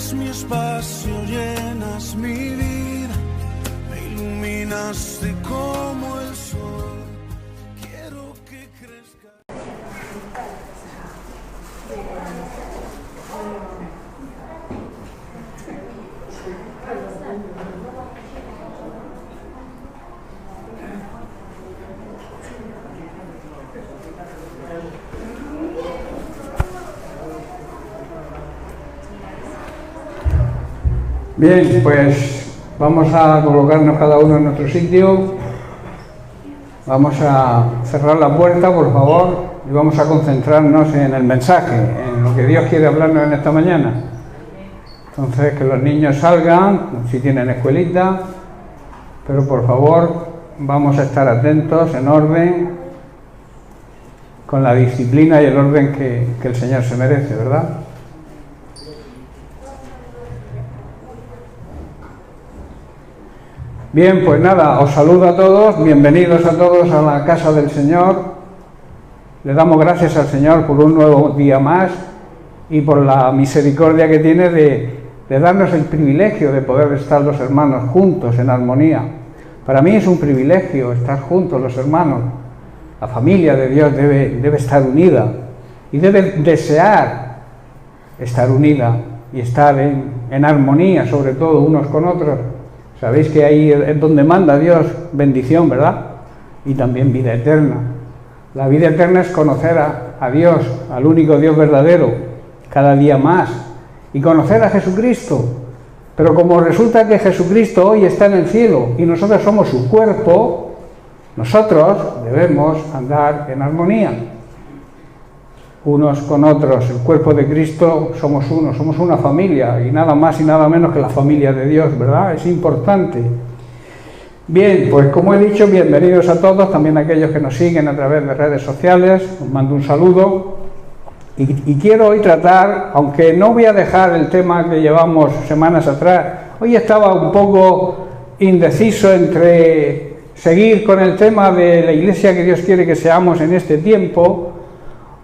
Llenas mi espacio, llenas mi vida, me iluminaste como el sol. Quiero que crezca. Bien, pues vamos a colocarnos cada uno en nuestro sitio, vamos a cerrar la puerta, por favor, y vamos a concentrarnos en el mensaje, en lo que Dios quiere hablarnos en esta mañana. Entonces, que los niños salgan, si tienen escuelita, pero por favor, vamos a estar atentos, en orden, con la disciplina y el orden que el Señor se merece, ¿verdad? Bien, pues nada, os saludo a todos, bienvenidos a todos a la casa del Señor. Le damos gracias al Señor por un nuevo día más y por la misericordia que tiene de darnos el privilegio de poder estar los hermanos juntos en armonía. Para mí es un privilegio estar juntos los hermanos. La familia de Dios debe estar unida y debe desear estar unida y estar en armonía, sobre todo unos con otros. Sabéis que ahí es donde manda Dios bendición, ¿verdad? Y también vida eterna. La vida eterna es conocer a Dios, al único Dios verdadero, cada día más, y conocer a Jesucristo. Pero como resulta que Jesucristo hoy está en el cielo y nosotros somos su cuerpo, nosotros debemos andar en armonía unos con otros. El cuerpo de Cristo somos uno, somos una familia, y nada más y nada menos que la familia de Dios, ¿verdad? Es importante. Bien, pues como he dicho, bienvenidos a todos, también a aquellos que nos siguen a través de redes sociales, os mando un saludo, y quiero hoy tratar, aunque no voy a dejar el tema que llevamos semanas atrás, hoy estaba un poco indeciso entre seguir con el tema de la iglesia que Dios quiere que seamos en este tiempo,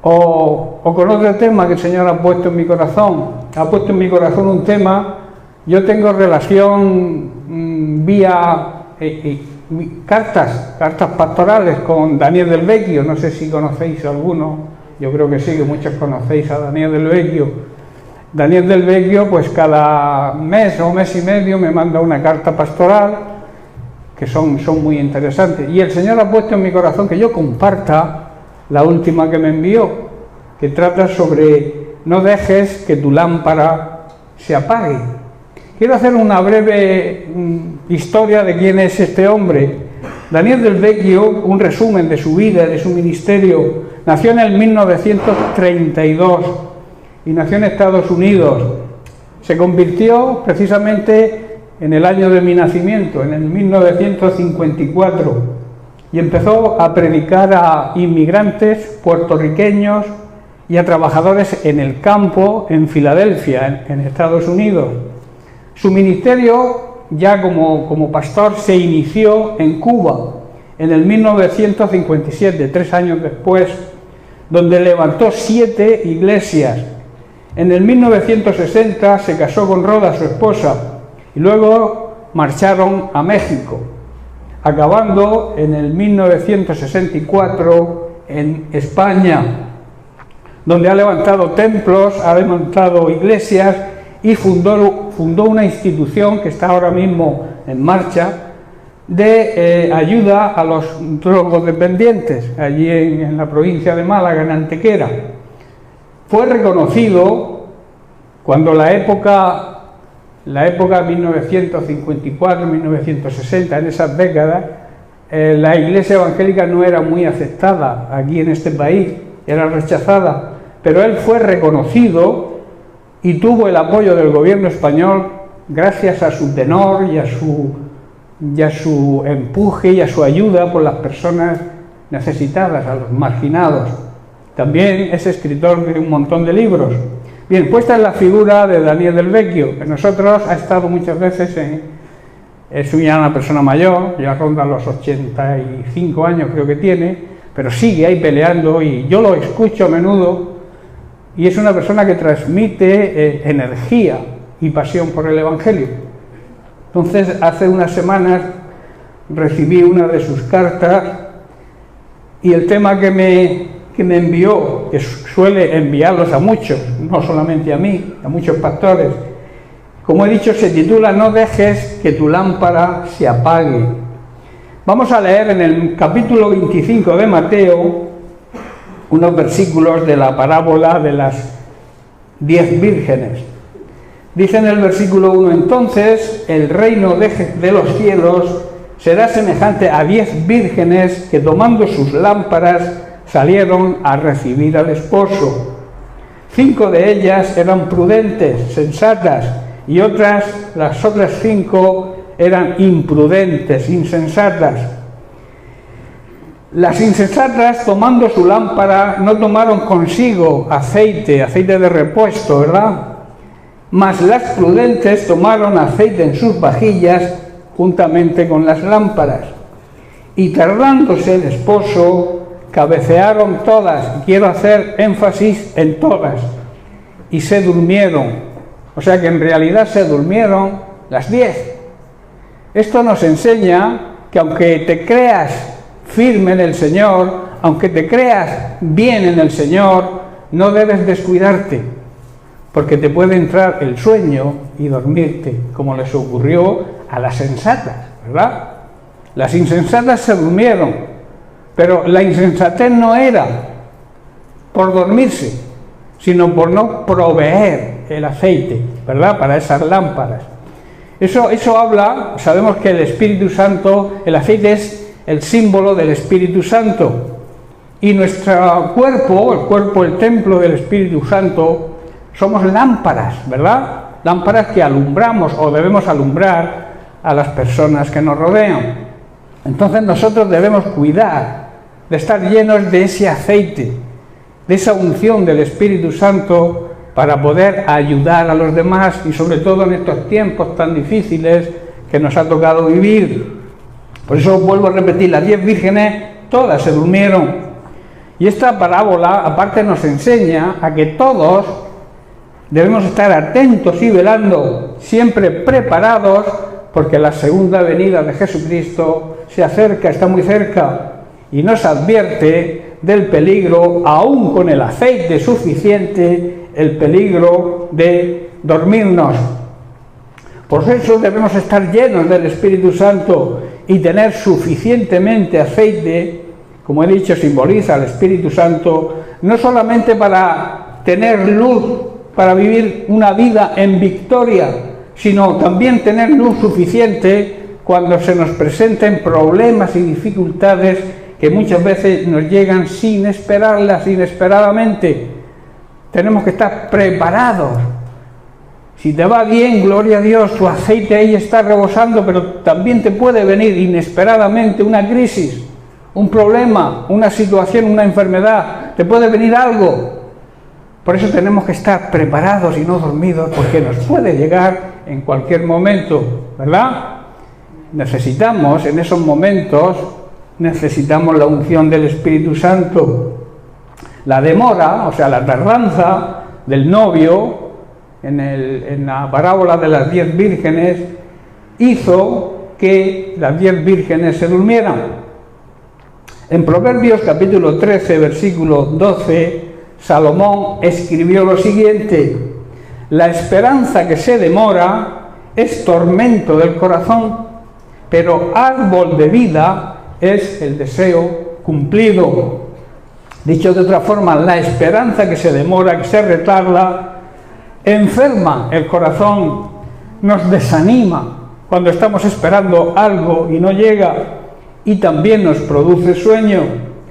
o con otro tema que el Señor ha puesto en mi corazón. Ha puesto en mi corazón un tema. Yo tengo relación vía cartas pastorales con Daniel Del Vecchio. No sé si conocéis a alguno, yo creo que sí, que muchos conocéis a Daniel Del Vecchio. Daniel Del Vecchio, pues cada mes o mes y medio me manda una carta pastoral que son muy interesantes, y el Señor ha puesto en mi corazón que yo comparta la última que me envió, que trata sobre no dejes que tu lámpara se apague. Quiero hacer una breve historia de quién es este hombre. Daniel Del Vecchio, un resumen de su vida, de su ministerio. Nació en el 1932 y nació en Estados Unidos. Se convirtió precisamente en el año de mi nacimiento, en el 1954. Y empezó a predicar a inmigrantes puertorriqueños y a trabajadores en el campo en Filadelfia, en Estados Unidos. Su ministerio, ya como pastor, se inició en Cuba en el 1957, 3 años después, donde levantó 7 iglesias. En el 1960 se casó con Roda, su esposa, y luego marcharon a México, acabando en el 1964 en España, donde ha levantado templos, ha levantado iglesias y fundó una institución que está ahora mismo en marcha de ayuda a los drogodependientes, allí en la provincia de Málaga, en Antequera. Fue reconocido cuando la época 1954-1960, en esas décadas, la iglesia evangélica no era muy aceptada aquí en este país, era rechazada, pero él fue reconocido y tuvo el apoyo del gobierno español gracias a su tenor y a su empuje y a su ayuda por las personas necesitadas, a los marginados. También es escritor de un montón de libros. Bien, puesta en la figura de Daniel Del Vecchio, que nosotros ha estado muchas veces es ya una persona mayor, ya ronda los 85 años creo que tiene, pero sigue ahí peleando y yo lo escucho a menudo y es una persona que transmite energía y pasión por el Evangelio. Entonces, hace unas semanas recibí una de sus cartas y el tema que me envió, que suele enviarlos a muchos, no solamente a mí, a muchos pastores, como he dicho, se titula "No dejes que tu lámpara se apague". Vamos a leer en el capítulo 25 de Mateo unos versículos de la parábola de las 10 vírgenes. Dice en el versículo 1: entonces el reino de los cielos será semejante a 10 vírgenes que, tomando sus lámparas, salieron a recibir al esposo. 5 de ellas eran prudentes, sensatas, y las otras 5 eran imprudentes, insensatas. Las insensatas, tomando su lámpara, no tomaron consigo aceite de repuesto, ¿verdad? Mas las prudentes tomaron aceite en sus vajillas juntamente con las lámparas. Y tardándose el esposo, cabecearon todas, quiero hacer énfasis en todas, y se durmieron. O sea que en realidad se durmieron las 10. Esto nos enseña que aunque te creas firme en el Señor, aunque te creas bien en el Señor, no debes descuidarte, porque te puede entrar el sueño y dormirte, como les ocurrió a las sensatas, ¿verdad? Las insensatas se durmieron, pero la insensatez no era por dormirse, sino por no proveer el aceite, ¿verdad?, para esas lámparas. Eso habla, sabemos que el Espíritu Santo, el aceite es el símbolo del Espíritu Santo, y nuestro cuerpo, el templo del Espíritu Santo, somos lámparas, ¿verdad? Lámparas que alumbramos o debemos alumbrar a las personas que nos rodean. Entonces nosotros debemos cuidar de estar llenos de ese aceite, de esa unción del Espíritu Santo, para poder ayudar a los demás, y sobre todo en estos tiempos tan difíciles que nos ha tocado vivir. Por eso vuelvo a repetir, las 10 vírgenes todas se durmieron. Y esta parábola aparte nos enseña a que todos debemos estar atentos y velando, siempre preparados, porque la segunda venida de Jesucristo se acerca, está muy cerca, y nos advierte del peligro, aún con el aceite suficiente, el peligro de dormirnos. Por eso debemos estar llenos del Espíritu Santo y tener suficientemente aceite, como he dicho, simboliza al Espíritu Santo, no solamente para tener luz, para vivir una vida en victoria, sino también tener luz suficiente cuando se nos presenten problemas y dificultades que muchas veces nos llegan sin esperarlas, inesperadamente. Tenemos que estar preparados. Si te va bien, gloria a Dios, tu aceite ahí está rebosando, pero también te puede venir inesperadamente una crisis, un problema, una situación, una enfermedad, te puede venir algo. Por eso tenemos que estar preparados y no dormidos, porque nos puede llegar en cualquier momento, ¿verdad? Necesitamos, en esos momentos, necesitamos la unción del Espíritu Santo. La demora, o sea, la tardanza del novio, en la parábola de las 10 vírgenes, hizo que las 10 vírgenes se durmieran. En Proverbios capítulo 13, versículo 12, Salomón escribió lo siguiente: la esperanza que se demora es tormento del corazón, pero árbol de vida es el deseo cumplido. Dicho de otra forma, la esperanza que se demora, que se retarda, enferma el corazón, nos desanima cuando estamos esperando algo y no llega, y también nos produce sueño,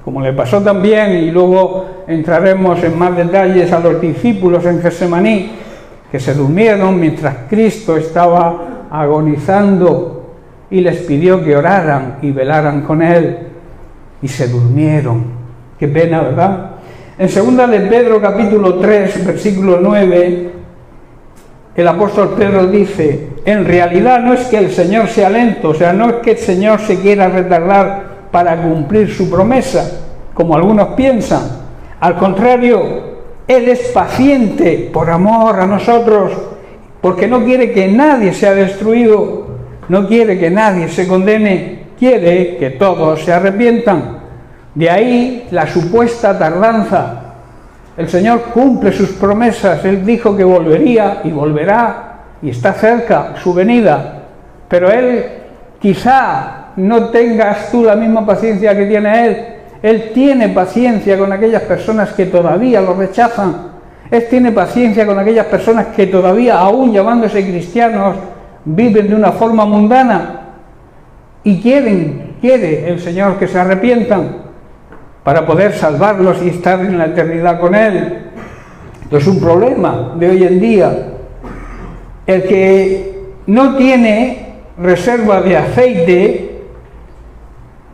como le pasó también, y luego entraremos en más detalles, a los discípulos en Getsemaní, que se durmieron mientras Cristo estaba agonizando y les pidió que oraran y velaran con Él, y se durmieron. Qué pena, ¿verdad? En 2 de Pedro capítulo 3, versículo 9, el apóstol Pedro dice: en realidad no es que el Señor sea lento, o sea, no es que el Señor se quiera retardar para cumplir su promesa, como algunos piensan. Al contrario, Él es paciente por amor a nosotros, porque no quiere que nadie sea destruido, no quiere que nadie se condene, quiere que todos se arrepientan. De ahí la supuesta tardanza. El Señor cumple sus promesas, Él dijo que volvería y volverá, y está cerca su venida, pero Él quizá no tengas tú la misma paciencia que tiene Él. Él tiene paciencia con aquellas personas que todavía lo rechazan. Él tiene paciencia con aquellas personas que todavía, aún llamándose cristianos, viven de una forma mundana y quiere el Señor que se arrepientan para poder salvarlos y estar en la eternidad con Él. Esto es un problema de hoy en día. El que no tiene reserva de aceite,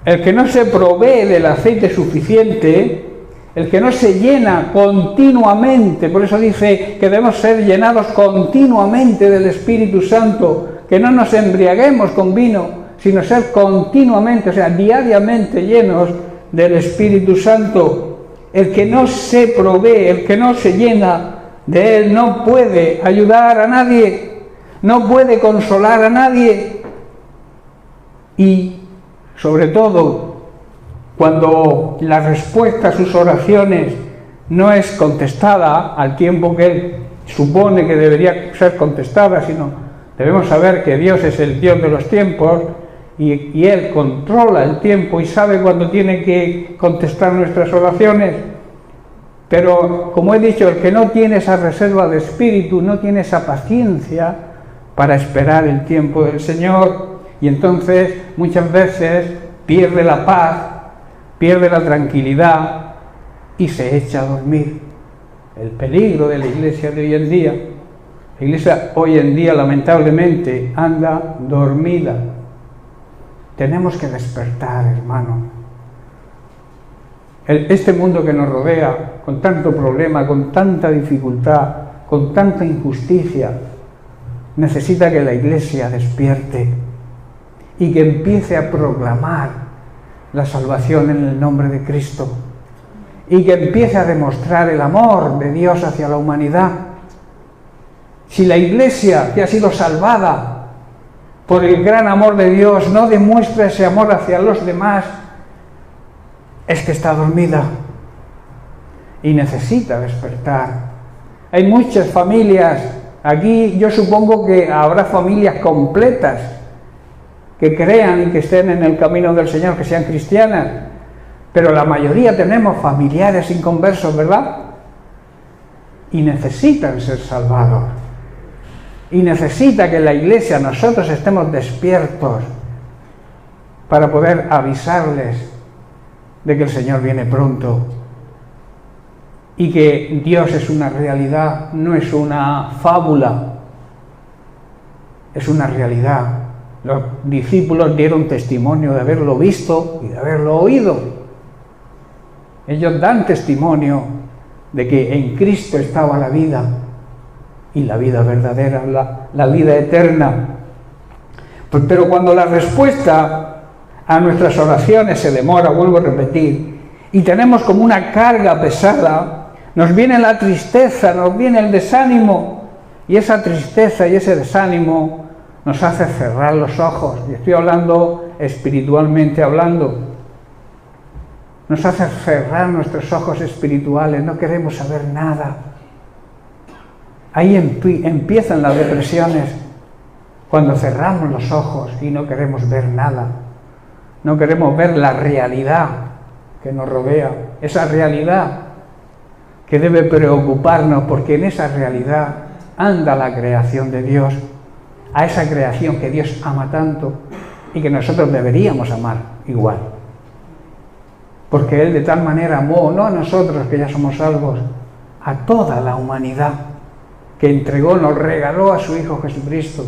el que no se provee del aceite suficiente, el que no se llena continuamente, por eso dice que debemos ser llenados continuamente del Espíritu Santo, que no nos embriaguemos con vino, sino ser continuamente, o sea, diariamente llenos del Espíritu Santo. El que no se provee, el que no se llena de Él, no puede ayudar a nadie, no puede consolar a nadie. Y sobre todo, cuando la respuesta a sus oraciones no es contestada al tiempo que Él supone que debería ser contestada, sino debemos saber que Dios es el Dios de los tiempos y Él controla el tiempo y sabe cuándo tiene que contestar nuestras oraciones. Pero, como he dicho, el que no tiene esa reserva de espíritu, no tiene esa paciencia para esperar el tiempo del Señor, y entonces muchas veces pierde la paz, pierde la tranquilidad y se echa a dormir. El peligro de la iglesia de hoy en día. La iglesia hoy en día lamentablemente anda dormida. Tenemos que despertar, hermano. Este mundo que nos rodea, con tanto problema, con tanta dificultad, con tanta injusticia, necesita que la iglesia despierte y que empiece a proclamar la salvación en el nombre de Cristo y que empiece a demostrar el amor de Dios hacia la humanidad. Si la iglesia, que ha sido salvada por el gran amor de Dios, no demuestra ese amor hacia los demás, es que está dormida y necesita despertar. Hay muchas familias, aquí yo supongo que habrá familias completas que crean y que estén en el camino del Señor, que sean cristianas, pero la mayoría tenemos familiares inconversos, ¿verdad? Y necesitan ser salvados. Y necesita que la iglesia, nosotros estemos despiertos para poder avisarles de que el Señor viene pronto y que Dios es una realidad, no es una fábula, es una realidad. Los discípulos dieron testimonio de haberlo visto y de haberlo oído. Ellos dan testimonio de que en Cristo estaba la vida, y la vida verdadera, la vida eterna. Pero cuando la respuesta a nuestras oraciones se demora, vuelvo a repetir, y tenemos como una carga pesada, nos viene la tristeza, nos viene el desánimo, y esa tristeza y ese desánimo nos hace cerrar los ojos, y estoy hablando espiritualmente hablando, nos hace cerrar nuestros ojos espirituales, no queremos saber nada. Ahí empiezan las depresiones, cuando cerramos los ojos y no queremos ver nada, no queremos ver la realidad que nos rodea, esa realidad que debe preocuparnos, porque en esa realidad anda la creación de Dios, a esa creación que Dios ama tanto y que nosotros deberíamos amar igual. Porque Él de tal manera amó, no a nosotros que ya somos salvos, a toda la humanidad, que entregó, nos regaló a su Hijo Jesucristo,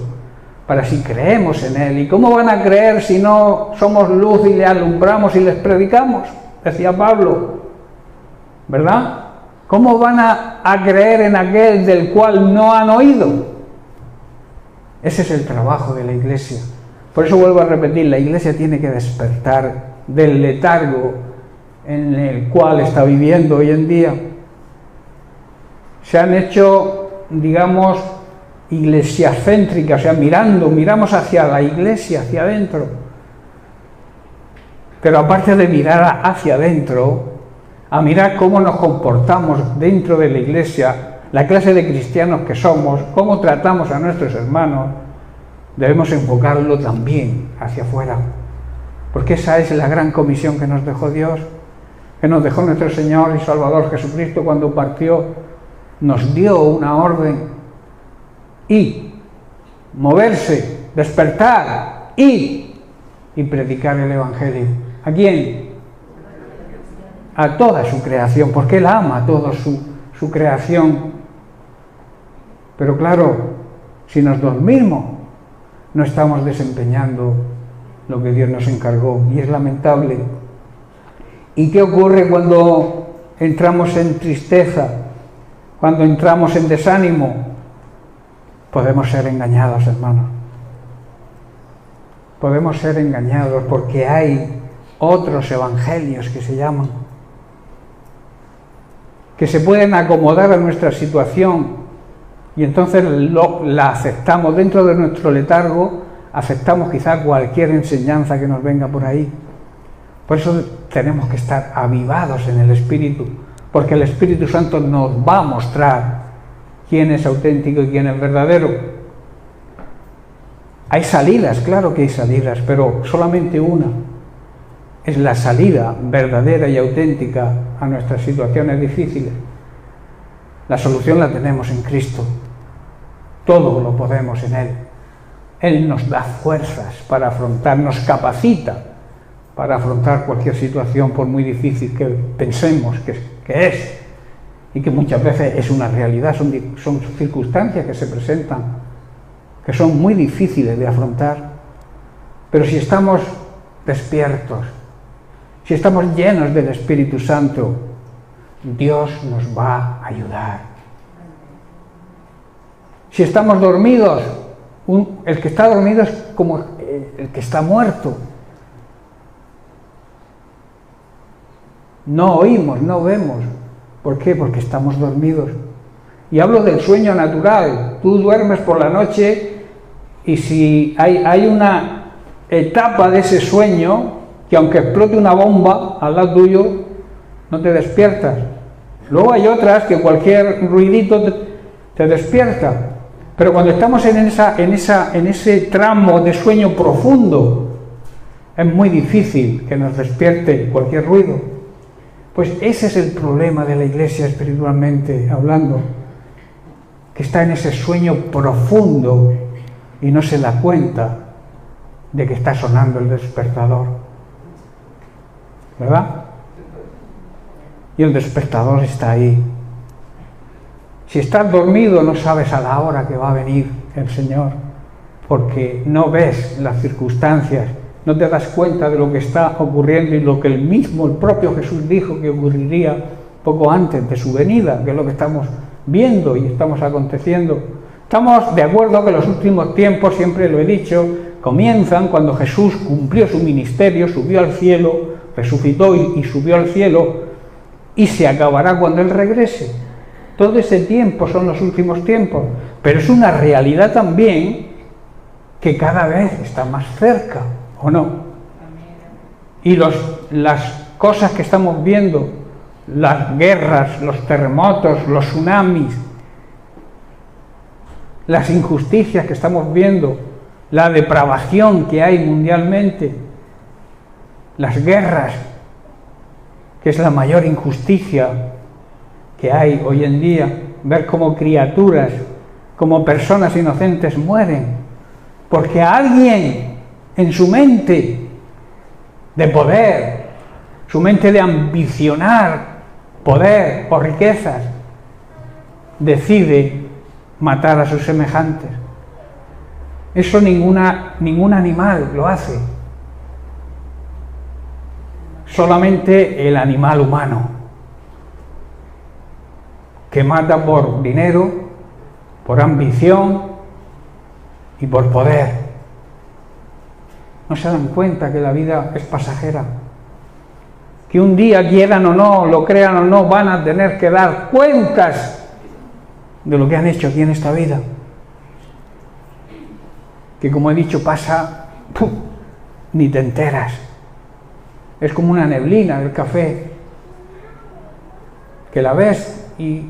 para si creemos en Él. ¿Y cómo van a creer si no somos luz y le alumbramos y les predicamos? Decía Pablo, ¿verdad? ¿Cómo van a creer en aquel del cual no han oído? Ese es el trabajo de la iglesia. Por eso vuelvo a repetir, la iglesia tiene que despertar del letargo en el cual está viviendo hoy en día. Se han hecho, digamos, iglesiacéntrica, o sea, miramos hacia la iglesia, hacia adentro. Pero aparte de mirar hacia adentro, a mirar cómo nos comportamos dentro de la iglesia, la clase de cristianos que somos, cómo tratamos a nuestros hermanos, debemos enfocarlo también hacia afuera. Porque esa es la gran comisión que nos dejó Dios, que nos dejó nuestro Señor y Salvador Jesucristo cuando partió. Nos dio una orden: y moverse, despertar, y predicar el Evangelio. ¿A quién? A toda su creación, porque Él ama a toda su creación. Pero claro, si nos dormimos, no estamos desempeñando lo que Dios nos encargó, y es lamentable. ¿Y qué ocurre cuando entramos en tristeza, cuando entramos en desánimo? Podemos ser engañados, hermanos. Podemos ser engañados porque hay otros evangelios que se llaman, que se pueden acomodar a nuestra situación, y entonces la aceptamos dentro de nuestro letargo, aceptamos quizá cualquier enseñanza que nos venga por ahí. Por eso tenemos que estar avivados en el Espíritu, porque el Espíritu Santo nos va a mostrar quién es auténtico y quién es verdadero. Hay salidas, claro que hay salidas, pero solamente una es la salida verdadera y auténtica a nuestras situaciones difíciles. La solución la tenemos en Cristo. Todo lo podemos en Él. Él nos da fuerzas para afrontar, nos capacita para afrontar cualquier situación, por muy difícil que pensemos que es, y que muchas veces es una realidad, son circunstancias que se presentan, que son muy difíciles de afrontar. Pero si estamos despiertos, si estamos llenos del Espíritu Santo, Dios nos va a ayudar. Si estamos dormidos, el que está dormido es como el que está muerto. No oímos, no vemos. ¿Por qué? Porque estamos dormidos. Y hablo del sueño natural. Tú duermes por la noche y si hay una etapa de ese sueño que aunque explote una bomba al lado tuyo, no te despiertas. Luego hay otras que cualquier ruidito te despierta. Pero cuando estamos en ese tramo de sueño profundo, es muy difícil que nos despierte cualquier ruido. Pues ese es el problema de la iglesia espiritualmente hablando, que está en ese sueño profundo y no se da cuenta de que está sonando el despertador, ¿verdad? Y el despertador está ahí. Si estás dormido no sabes a la hora que va a venir el Señor, porque no ves las circunstancias, no te das cuenta de lo que está ocurriendo y lo que el propio Jesús dijo que ocurriría poco antes de su venida, que es lo que estamos viendo y estamos aconteciendo. Estamos de acuerdo que los últimos tiempos, siempre lo he dicho, comienzan cuando Jesús cumplió su ministerio, subió al cielo, resucitó y subió al cielo, y se acabará cuando Él regrese. Todo ese tiempo son los últimos tiempos, pero es una realidad también que cada vez está más cerca, ¿o no? Y las cosas que estamos viendo, las guerras, los terremotos, los tsunamis, las injusticias que estamos viendo, la depravación que hay mundialmente, las guerras, que es la mayor injusticia que hay hoy en día, ver cómo criaturas, como personas inocentes mueren, porque alguien en su mente de poder, su mente de ambicionar poder o riquezas, decide matar a sus semejantes. Eso ningún animal lo hace, solamente el animal humano, que mata por dinero, por ambición y por poder. No se dan cuenta que la vida es pasajera, que un día, quieran o no, lo crean o no, van a tener que dar cuentas de lo que han hecho aquí en esta vida. que como he dicho pasa, ¡pum!, ni te enteras. Es como una neblina del café, que la ves y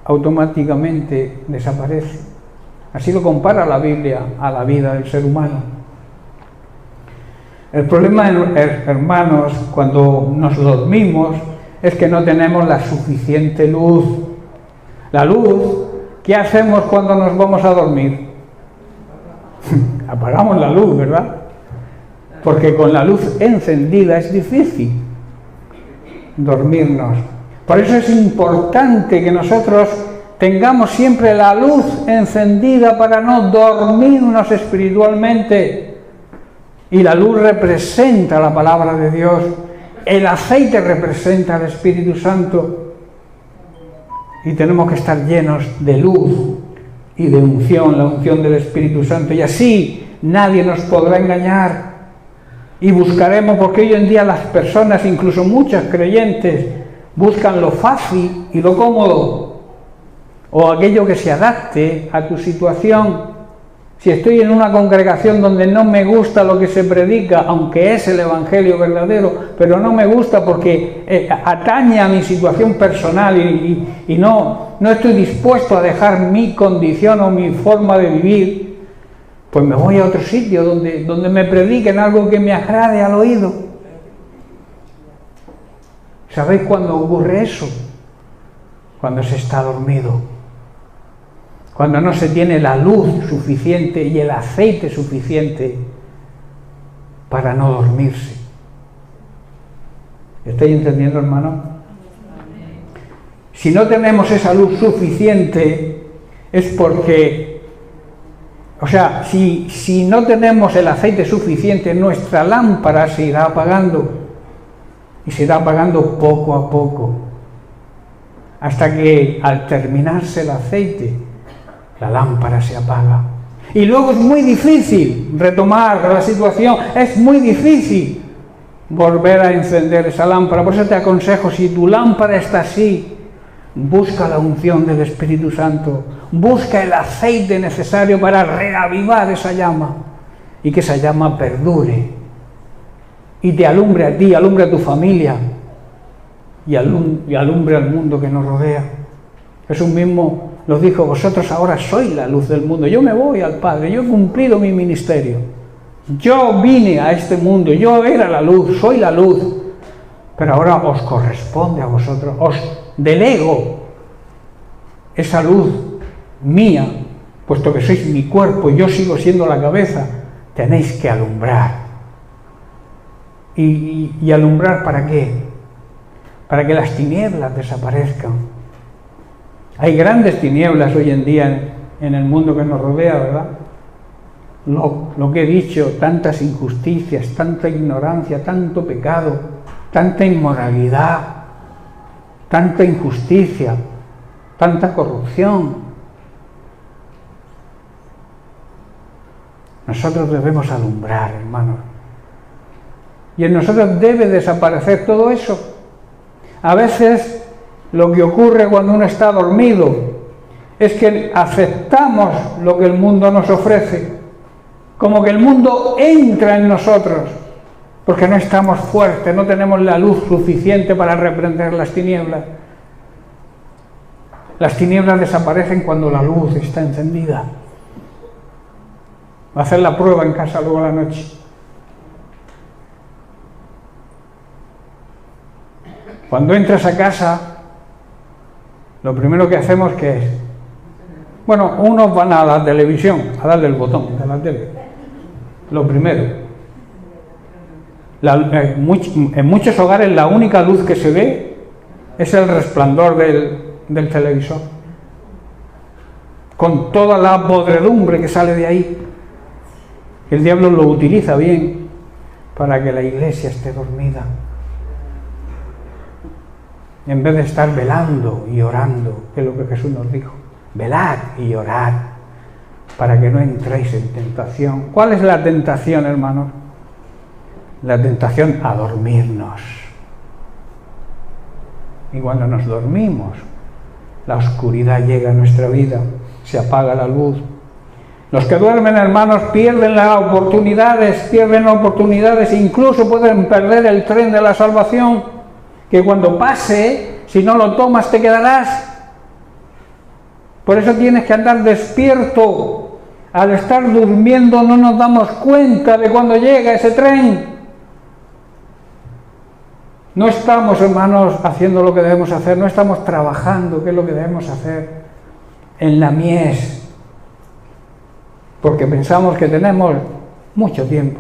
automáticamente desaparece. Así lo compara la Biblia a la vida del ser humano. El problema, hermanos, cuando nos dormimos, es que no tenemos la suficiente luz. La luz, ¿qué hacemos cuando nos vamos a dormir? Apagamos la luz, ¿verdad? Porque con la luz encendida es difícil dormirnos. Por eso es importante que nosotros tengamos siempre la luz encendida para no dormirnos espiritualmente. Y la luz representa la palabra de Dios. El aceite representa al Espíritu Santo. Y tenemos que estar llenos de luz y de unción, la unción del Espíritu Santo. Y así nadie nos podrá engañar. Y buscaremos, porque hoy en día las personas, incluso muchas creyentes, buscan lo fácil y lo cómodo, o aquello que se adapte a tu situación. Si estoy en una congregación donde no me gusta lo que se predica, aunque es el Evangelio verdadero, pero no me gusta porque atañe a mi situación personal y no estoy dispuesto a dejar mi condición o mi forma de vivir, pues me voy a otro sitio donde me prediquen algo que me agrade al oído. ¿Sabéis cuándo ocurre eso? Cuando se está dormido. Cuando no se tiene la luz suficiente y el aceite suficiente para no dormirse. ¿Estáis entendiendo, hermano? Si no tenemos esa luz suficiente es porque, o sea, si no tenemos el aceite suficiente, nuestra lámpara se irá apagando. Y se irá apagando poco a poco, hasta que al terminarse el aceite, la lámpara se apaga. Y luego es muy difícil retomar la situación, es muy difícil volver a encender esa lámpara. Por eso te aconsejo, si tu lámpara está así, busca la unción del Espíritu Santo, busca el aceite necesario para reavivar esa llama, y que esa llama perdure. Y te alumbre a ti, alumbre a tu familia y alumbre al mundo que nos rodea. Jesús mismo nos dijo: vosotros ahora sois la luz del mundo. Yo me voy al Padre, yo he cumplido mi ministerio. Yo vine a este mundo, yo era la luz, soy la luz. Pero ahora os corresponde a vosotros, os delego esa luz mía, puesto que sois mi cuerpo y yo sigo siendo la cabeza, tenéis que alumbrar. ¿Y alumbrar para qué? Para que las tinieblas desaparezcan. Hay grandes tinieblas hoy en día en el mundo que nos rodea, ¿verdad? Lo que he dicho, tantas injusticias, tanta ignorancia, tanto pecado, tanta inmoralidad, tanta injusticia, tanta corrupción. Nosotros debemos alumbrar, hermanos. Y en nosotros debe desaparecer todo eso. A veces lo que ocurre cuando uno está dormido es que aceptamos lo que el mundo nos ofrece, como que el mundo entra en nosotros, porque no estamos fuertes, no tenemos la luz suficiente para reprender las tinieblas. Las tinieblas desaparecen cuando la luz está encendida. Va a hacer la prueba en casa luego a la noche. Cuando entras a casa, lo primero que hacemos, ¿qué es? Bueno, unos van a la televisión, a darle el botón de la tele. Lo primero. En muchos hogares la única luz que se ve es el resplandor del televisor, con toda la podredumbre que sale de ahí. El diablo lo utiliza bien para que la iglesia esté dormida, en vez de estar velando y orando, que es lo que Jesús nos dijo: velad y orad para que no entréis en tentación. ¿Cuál es la tentación, hermanos? La tentación a dormirnos. Y cuando nos dormimos, la oscuridad llega a nuestra vida, se apaga la luz. Los que duermen, hermanos, pierden las oportunidades, incluso pueden perder el tren de la salvación, que cuando pase, si no lo tomas, te quedarás. Por eso tienes que andar despierto. Al estar durmiendo no nos damos cuenta de cuando llega ese tren. No estamos, hermanos, haciendo lo que debemos hacer, no estamos trabajando, que es lo que debemos hacer en la mies, porque pensamos que tenemos mucho tiempo.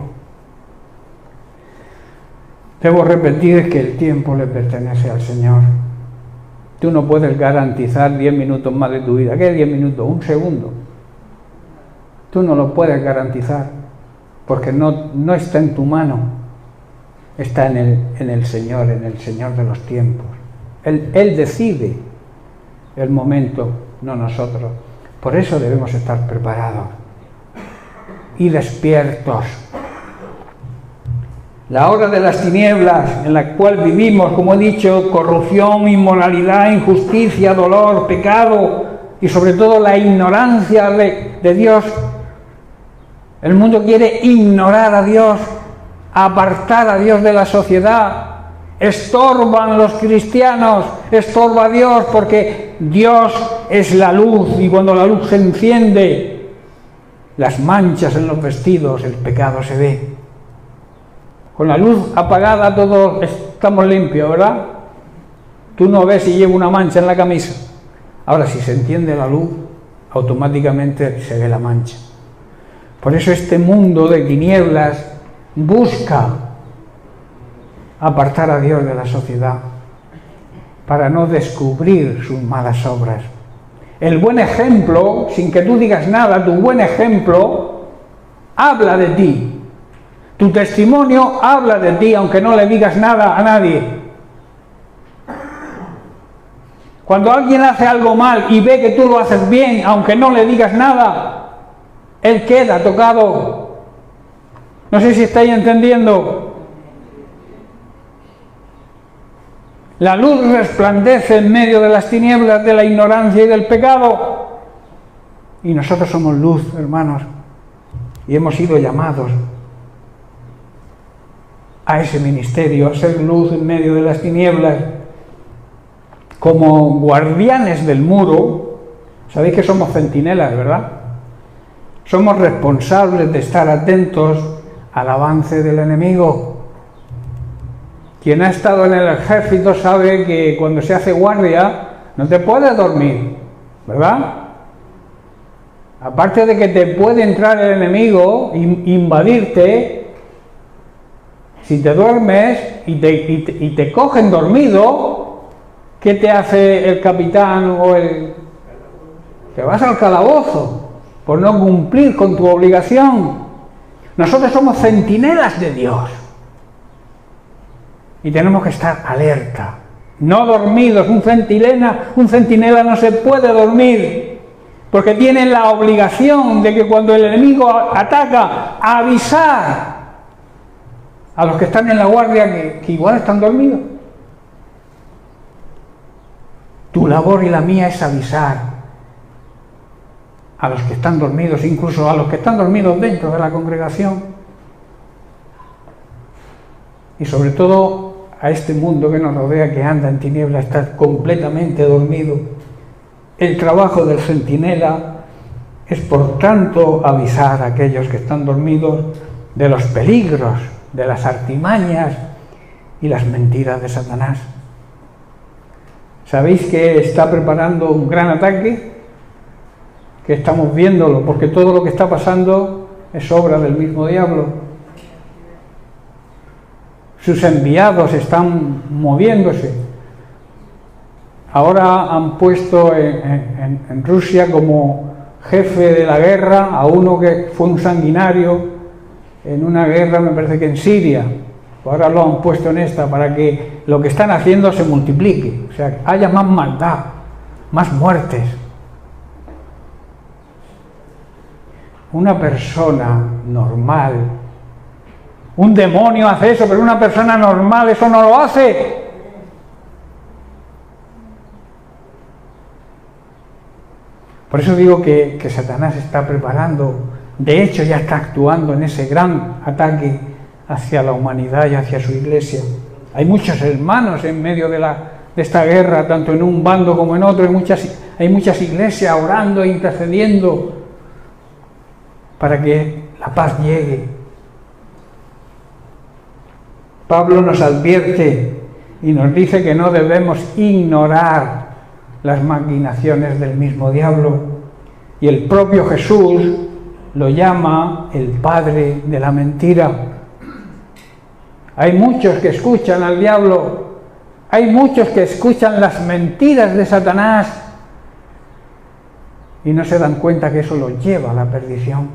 Debo repetir que el tiempo le pertenece al Señor. Tú no puedes garantizar 10 minutos más de tu vida. ¿Qué es 10 minutos? Un segundo. Tú no lo puedes garantizar, porque no está en tu mano. Está en el Señor de los tiempos. Él decide el momento, no nosotros. Por eso debemos estar preparados y despiertos. La hora de las tinieblas en la cual vivimos, como he dicho, corrupción, inmoralidad, injusticia, dolor, pecado y sobre todo la ignorancia de Dios. El mundo quiere ignorar a Dios, apartar a Dios de la sociedad. Estorban los cristianos, estorba a Dios, porque Dios es la luz, y cuando la luz se enciende, las manchas en los vestidos, el pecado se ve. Con la luz apagada todos estamos limpios, ¿verdad? Tú no ves si llevo una mancha en la camisa. Ahora, si se enciende la luz, automáticamente se ve la mancha. Por eso este mundo de tinieblas busca apartar a Dios de la sociedad, para no descubrir sus malas obras. El buen ejemplo, sin que tú digas nada, tu buen ejemplo habla de ti. Tu testimonio habla de ti, aunque no le digas nada a nadie. Cuando alguien hace algo mal y ve que tú lo haces bien, aunque no le digas nada, él queda tocado. No sé si estáis entendiendo. La luz resplandece en medio de las tinieblas de la ignorancia y del pecado. Y nosotros somos luz, hermanos, y hemos sido llamados a ese ministerio, a ser luz en medio de las tinieblas. Como guardianes del muro, sabéis que somos centinelas, ¿verdad? Somos responsables de estar atentos al avance del enemigo. Quien ha estado en el ejército sabe que cuando se hace guardia no te puedes dormir, ¿verdad? Aparte de que te puede entrar el enemigo, invadirte, si te duermes y te cogen dormido, ¿qué te hace el capitán o te vas al calabozo por no cumplir con tu obligación? Nosotros somos centinelas de Dios. Y tenemos que estar alerta, no dormidos. Un centinela no se puede dormir, porque tiene la obligación de que cuando el enemigo ataca, avisar a los que están en la guardia que igual están dormidos. Tu labor y la mía es avisar a los que están dormidos, incluso a los que están dormidos dentro de la congregación, y sobre todo a este mundo que nos rodea, que anda en tinieblas, está completamente dormido. El trabajo del centinela es, por tanto, avisar a aquellos que están dormidos de los peligros, de las artimañas y las mentiras de Satanás. ¿Sabéis que está preparando un gran ataque? Que estamos viéndolo, porque todo lo que está pasando es obra del mismo diablo. Sus enviados están moviéndose. Ahora han puesto en Rusia como jefe de la guerra a uno que fue un sanguinario en una guerra, me parece que en Siria. Ahora lo han puesto en esta para que lo que están haciendo se multiplique, o sea, haya más maldad, más muertes. Una persona normal, un demonio hace eso, pero una persona normal eso no lo hace. Por eso digo que Satanás está preparando, de hecho ya está actuando en ese gran ataque hacia la humanidad y hacia su iglesia. Hay muchos hermanos en medio de esta guerra, tanto en un bando como en otro. Hay muchas iglesias orando e intercediendo para que la paz llegue. Pablo nos advierte y nos dice que no debemos ignorar las maquinaciones del mismo diablo, y el propio Jesús lo llama el padre de la mentira. Hay muchos que escuchan al diablo, hay muchos que escuchan las mentiras de Satanás y no se dan cuenta que eso los lleva a la perdición.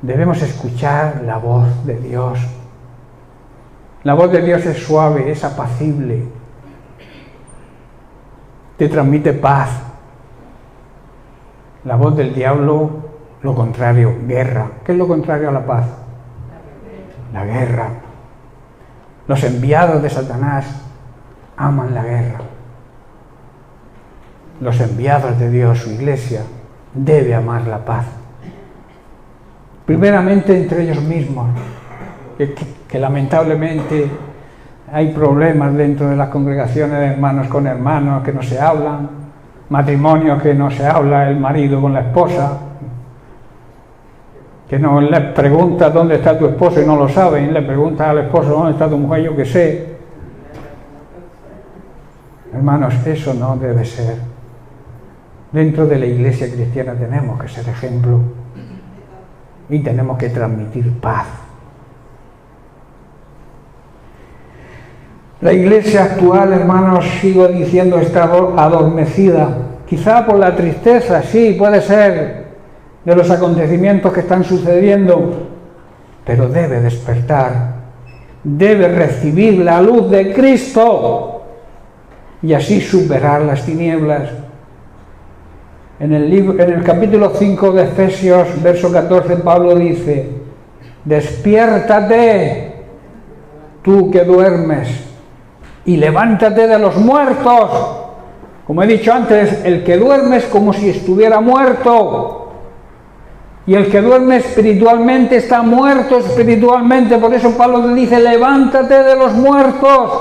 Debemos escuchar la voz de Dios. La voz de Dios es suave, es apacible, te transmite paz. La voz del diablo, lo contrario, guerra. ¿Qué es lo contrario a la paz? La guerra. Los enviados de Satanás aman la guerra. Los enviados de Dios, su iglesia, debe amar la paz. Primeramente entre ellos mismos, que lamentablemente hay problemas dentro de las congregaciones de hermanos con hermanos que no se hablan, matrimonios que no se habla el marido con la esposa, que no le pregunta dónde está tu esposo y no lo sabe, y le pregunta al esposo dónde está tu mujer, yo qué sé. Hermanos, eso no debe ser. Dentro de la iglesia cristiana tenemos que ser ejemplo y tenemos que transmitir paz. La iglesia actual, hermanos, sigo diciendo, está adormecida, quizá por la tristeza, sí, puede ser, de los acontecimientos que están sucediendo, pero debe despertar, debe recibir la luz de Cristo y así superar las tinieblas. En el capítulo 5 de Efesios, verso 14, Pablo dice: despiértate, tú que duermes, y levántate de los muertos. Como he dicho antes, el que duerme es como si estuviera muerto. Y el que duerme espiritualmente está muerto espiritualmente. Por eso Pablo te dice: levántate de los muertos,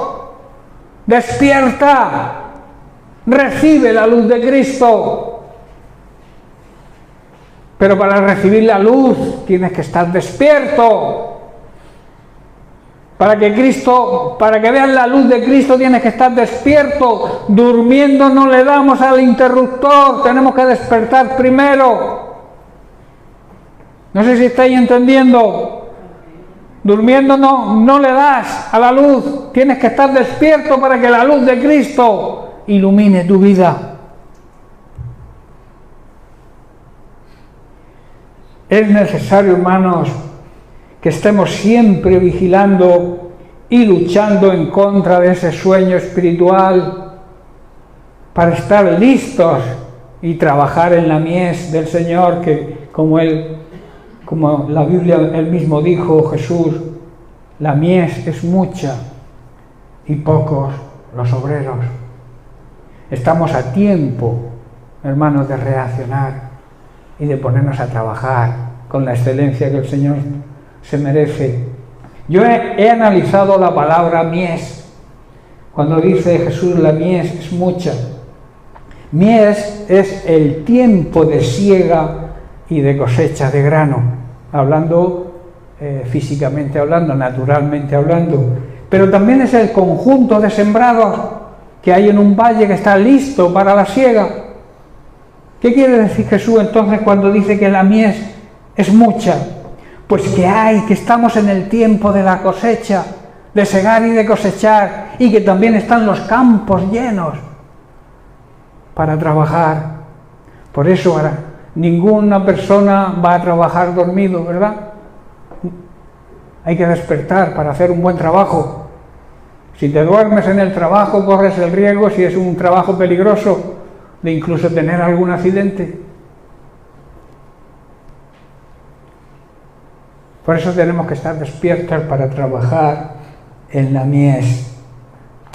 despierta, recibe la luz de Cristo. Pero para recibir la luz tienes que estar despierto. Para que veas la luz de Cristo tienes que estar despierto. Durmiendo no le damos al interruptor, tenemos que despertar primero. No sé si estáis entendiendo. Durmiendo no le das a la luz, tienes que estar despierto para que la luz de Cristo ilumine tu vida. Es necesario, hermanos, que estemos siempre vigilando y luchando en contra de ese sueño espiritual para estar listos y trabajar en la mies del Señor, que como la Biblia él mismo dijo, Jesús, la mies es mucha y pocos los obreros. Estamos a tiempo, hermanos, de reaccionar y de ponernos a trabajar con la excelencia que el Señor se merece. Yo he analizado la palabra mies. Cuando dice Jesús la mies es mucha. Mies es el tiempo de siega y de cosecha de grano, hablando físicamente hablando, naturalmente hablando, pero también es el conjunto de sembrados que hay en un valle que está listo para la siega. ¿Qué quiere decir Jesús entonces cuando dice que la mies es mucha? Pues que estamos en el tiempo de la cosecha, de segar y de cosechar, y que también están los campos llenos para trabajar. Por eso ahora ninguna persona va a trabajar dormido, ¿verdad? Hay que despertar para hacer un buen trabajo. Si te duermes en el trabajo, corres el riesgo, si es un trabajo peligroso, de incluso tener algún accidente. Por eso tenemos que estar despiertos para trabajar en la mies.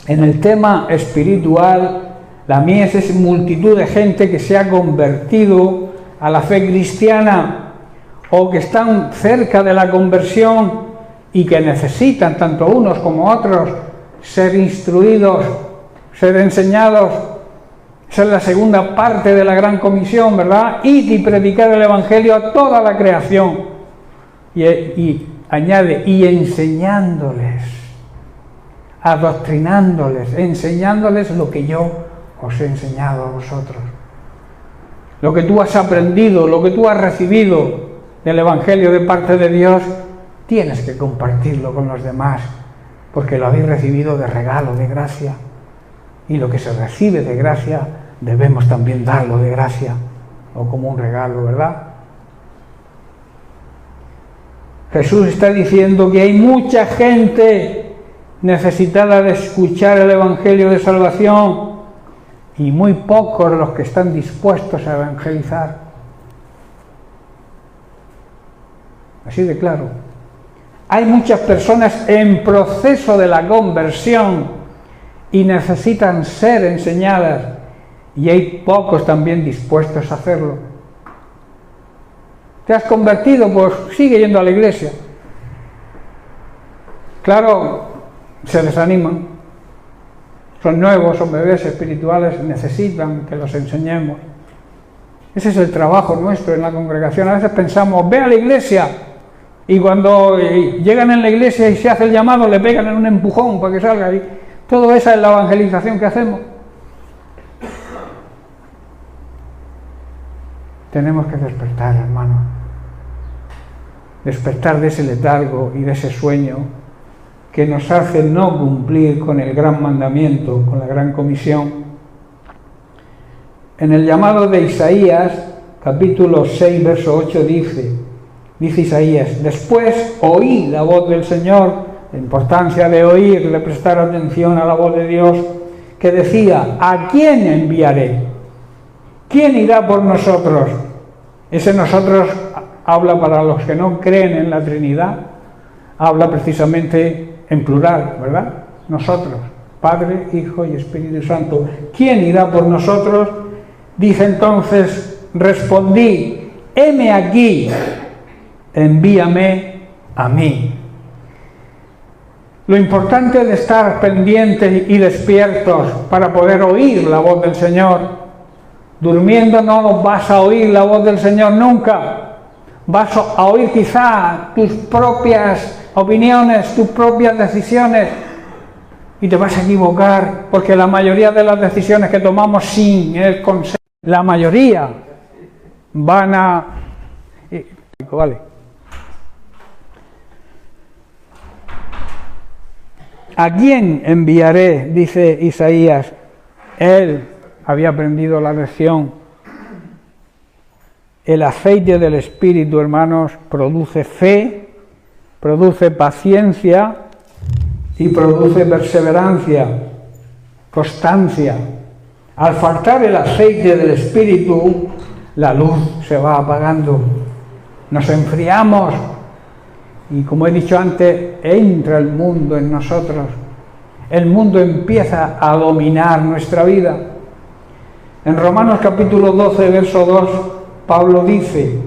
En el tema espiritual, La mies es multitud de gente que se ha convertido a la fe cristiana o que están cerca de la conversión y que necesitan, tanto unos como otros, ser instruidos, ser enseñados. Esa es la segunda parte de la gran comisión, ¿verdad? Id y predicar el evangelio a toda la creación. Y añade, y enseñándoles, adoctrinándoles, enseñándoles lo que yo os he enseñado a vosotros. Lo que tú has aprendido, lo que tú has recibido del evangelio de parte de Dios, tienes que compartirlo con los demás, porque lo habéis recibido de regalo, de gracia. Y lo que se recibe de gracia, debemos también darlo de gracia, o como un regalo, ¿verdad? Jesús está diciendo que hay mucha gente necesitada de escuchar el evangelio de salvación y muy pocos los que están dispuestos a evangelizar. Así de claro. Hay muchas personas en proceso de la conversión y necesitan ser enseñadas, y hay pocos también dispuestos a hacerlo. ¿Te has convertido? Pues sigue yendo a la iglesia. Claro, se desaniman. Son nuevos, son bebés espirituales, necesitan que los enseñemos. Ese es el trabajo nuestro en la congregación. A veces pensamos, ve a la iglesia, y cuando llegan en la iglesia y se hace el llamado, le pegan en un empujón para que salga. Y todo esa es la evangelización que hacemos. Tenemos que despertar, hermano. Despertar de ese letargo y de ese sueño que nos hace no cumplir con el gran mandamiento, con la gran comisión. En el llamado de Isaías, capítulo 6, verso 8, dice Isaías, después oí la voz del Señor, la importancia de oír, de prestar atención a la voz de Dios, que decía, ¿a quién enviaré? ¿Quién irá por nosotros? Ese nosotros habla para los que no creen en la Trinidad, habla precisamente en plural, ¿verdad? Nosotros, Padre, Hijo y Espíritu Santo. ¿Quién irá por nosotros? Dice entonces, respondí, heme aquí, envíame a mí. Lo importante de estar pendientes y despiertos para poder oír la voz del Señor. Durmiendo no vas a oír la voz del Señor nunca. Vas a oír quizá tus propias opiniones, tus propias decisiones, y te vas a equivocar, porque la mayoría de las decisiones que tomamos sin el consejo, la mayoría van a... Vale. ¿A quién enviaré? Dice Isaías. Él había aprendido la lección. El aceite del Espíritu, hermanos, produce fe, produce paciencia y produce perseverancia, constancia. Al faltar el aceite del Espíritu, la luz se va apagando. Nos enfriamos. Y como he dicho antes, entra el mundo en nosotros. El mundo empieza a dominar nuestra vida. En Romanos capítulo 12, verso 2, Pablo dice,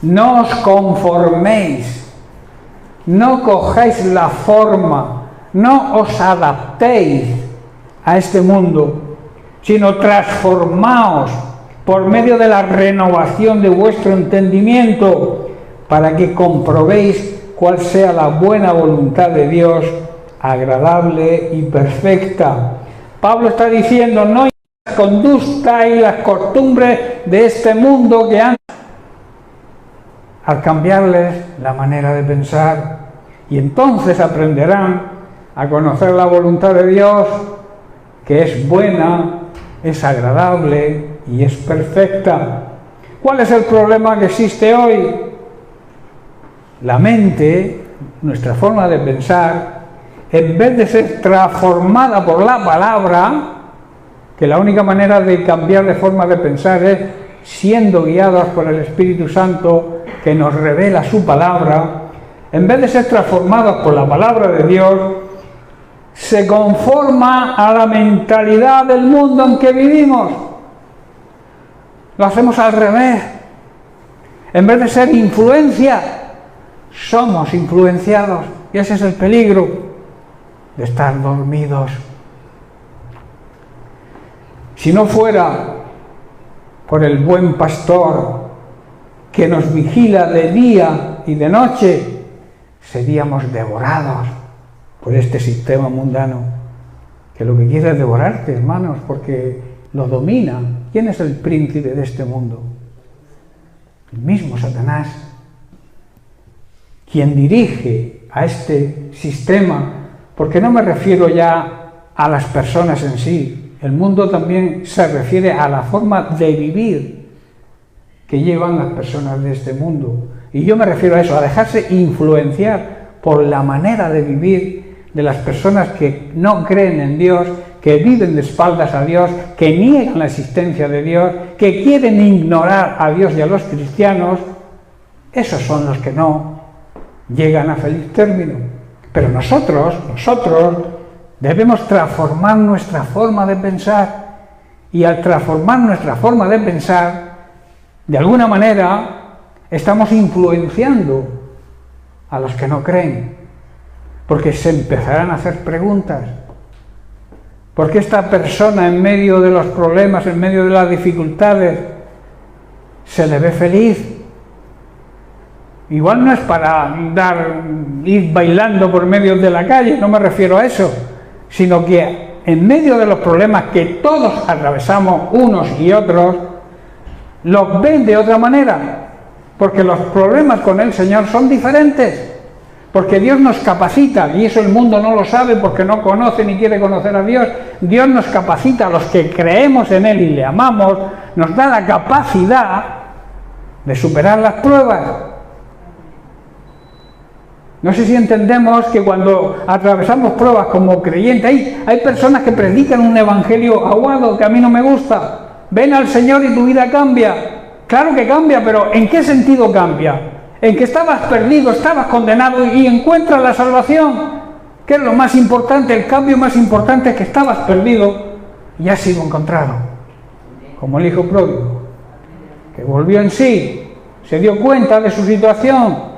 no os conforméis, no cojáis la forma, no os adaptéis a este mundo, sino transformaos por medio de la renovación de vuestro entendimiento, para que comprobéis cuál sea la buena voluntad de Dios, agradable y perfecta. Pablo está diciendo, no la conducta y las costumbres de este mundo que han... Al cambiarles la manera de pensar, y entonces aprenderán a conocer la voluntad de Dios, que es buena, es agradable y es perfecta. ¿Cuál es el problema que existe hoy? La mente, nuestra forma de pensar, en vez de ser transformada por la palabra, que la única manera de cambiar de forma de pensar es siendo guiados por el Espíritu Santo, que nos revela su palabra, en vez de ser transformados por la palabra de Dios, se conforma a la mentalidad del mundo en que vivimos. Lo hacemos al revés. En vez de ser influencia, somos influenciados. Y ese es el peligro de estar dormidos. Si no fuera por el buen pastor que nos vigila de día y de noche, seríamos devorados por este sistema mundano, que lo que quiere es devorarte, hermanos, porque lo domina. ¿Quién es el príncipe de este mundo? El mismo Satanás, quien dirige a este sistema, porque no me refiero ya a las personas en sí, el mundo también se refiere a la forma de vivir que llevan las personas de este mundo. Y yo me refiero a eso, a dejarse influenciar por la manera de vivir de las personas que no creen en Dios, que viven de espaldas a Dios, que niegan la existencia de Dios, que quieren ignorar a Dios y a los cristianos. Esos son los que no llegan a feliz término. Pero nosotros debemos transformar nuestra forma de pensar, y al transformar nuestra forma de pensar, de alguna manera estamos influenciando a los que no creen, porque se empezarán a hacer preguntas. ¿Por qué esta persona en medio de los problemas, en medio de las dificultades, se le ve feliz? Igual no es para ir bailando por medio de la calle, no me refiero a eso, sino que en medio de los problemas que todos atravesamos unos y otros, los ven de otra manera, porque los problemas con el Señor son diferentes, porque Dios nos capacita, y eso el mundo no lo sabe porque no conoce ni quiere conocer a Dios. Dios nos capacita a los que creemos en Él y le amamos, nos da la capacidad de superar las pruebas. No sé si entendemos que cuando atravesamos pruebas como creyentes, hay personas que predican un evangelio aguado que a mí no me gusta. Ven al Señor y tu vida cambia. Claro que cambia, pero ¿en qué sentido cambia? En que estabas perdido, estabas condenado y encuentras la salvación. ¿Qué es lo más importante? El cambio más importante es que estabas perdido y has sido encontrado. Como el hijo pródigo, que volvió en sí, se dio cuenta de su situación.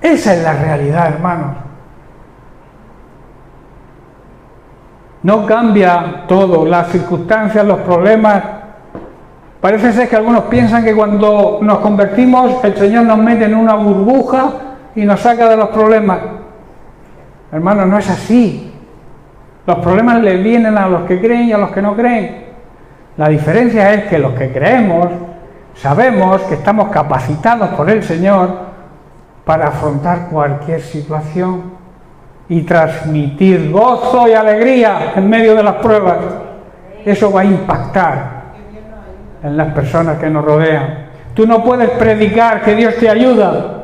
Esa es la realidad, hermanos. No cambia todo, las circunstancias, los problemas. Parece ser que algunos piensan que cuando nos convertimos, el Señor nos mete en una burbuja y nos saca de los problemas. Hermanos, no es así. Los problemas le vienen a los que creen y a los que no creen. La diferencia es que los que creemos sabemos que estamos capacitados por el Señor para afrontar cualquier situación y transmitir gozo y alegría en medio de las pruebas. Eso va a impactar en las personas que nos rodean. Tú no puedes predicar que Dios te ayuda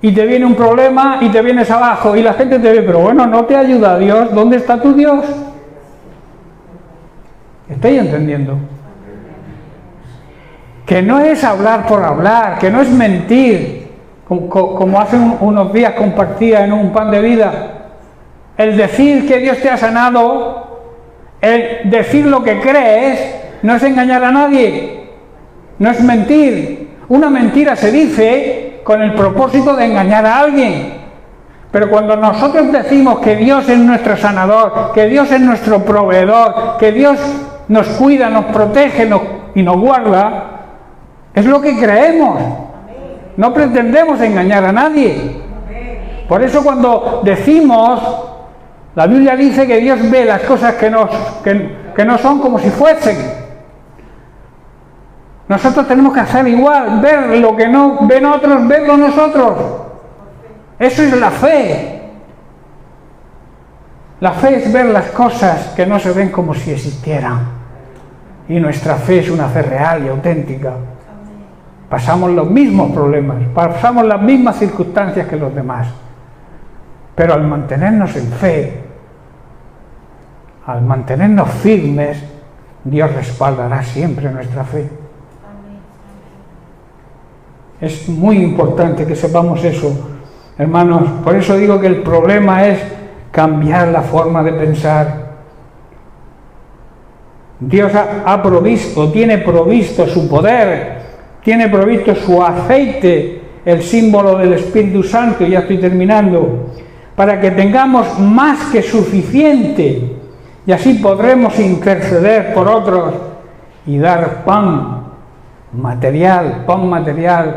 y te viene un problema y te vienes abajo y la gente te ve, pero bueno, no te ayuda Dios, ¿dónde está tu Dios? ¿Estáis entendiendo? Que no es hablar por hablar, que no es mentir, como hace unos días compartía en un pan de vida. El decir que Dios te ha sanado, el decir lo que crees, no es engañar a nadie, no es mentir. Una mentira se dice con el propósito de engañar a alguien. Pero cuando nosotros decimos que Dios es nuestro sanador, que Dios es nuestro proveedor, que Dios nos cuida, nos protege y nos guarda, es lo que creemos. No pretendemos engañar a nadie. Por eso cuando decimos, la Biblia dice que Dios ve las cosas que no son como si fuesen. Nosotros tenemos que hacer igual, ver lo que no ven otros, verlo nosotros. Eso es la fe. La fe es ver las cosas que no se ven como si existieran. Y nuestra fe es una fe real y auténtica. Pasamos los mismos problemas, pasamos las mismas circunstancias que los demás. Pero al mantenernos en fe, al mantenernos firmes, Dios respaldará siempre nuestra fe. Es muy importante que sepamos eso, hermanos. Por eso digo que el problema es cambiar la forma de pensar. Dios ha provisto, tiene provisto su poder, tiene provisto su aceite, el símbolo del Espíritu Santo, ya estoy terminando, para que tengamos más que suficiente y así podremos interceder por otros y dar pan material,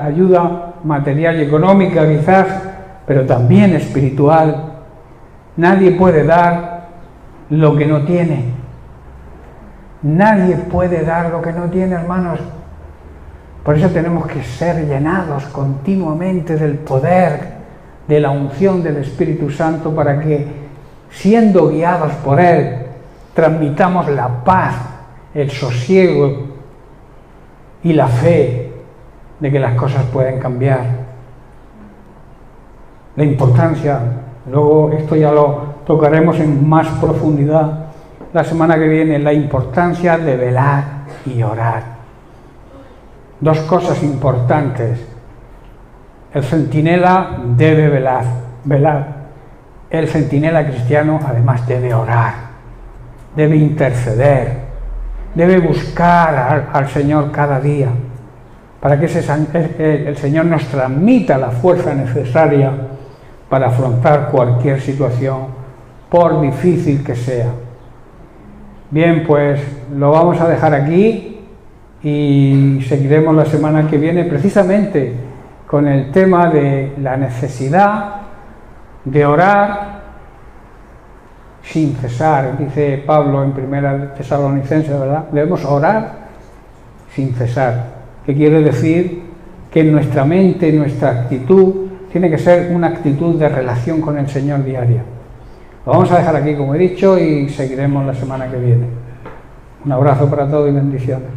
ayuda material y económica quizás, pero también espiritual. Nadie puede dar lo que no tiene. Nadie puede dar lo que no tiene, hermanos. Por eso tenemos que ser llenados continuamente del poder, de la unción del Espíritu Santo, para que, siendo guiados por Él, transmitamos la paz, el sosiego y la fe de que las cosas pueden cambiar. La importancia, luego esto ya lo tocaremos en más profundidad la semana que viene, la importancia de velar y orar. Dos cosas importantes. El centinela debe velar. El centinela cristiano además debe orar, debe interceder, debe buscar al Señor cada día, para que el Señor nos transmita la fuerza necesaria para afrontar cualquier situación, por difícil que sea. Bien, pues lo vamos a dejar aquí y seguiremos la semana que viene precisamente con el tema de la necesidad de orar sin cesar. Dice Pablo en 1 Tesalonicenses, ¿verdad? Debemos orar sin cesar, que quiere decir que nuestra mente, nuestra actitud, tiene que ser una actitud de relación con el Señor diaria. Lo vamos a dejar aquí, como he dicho, y seguiremos la semana que viene. Un abrazo para todos y bendiciones.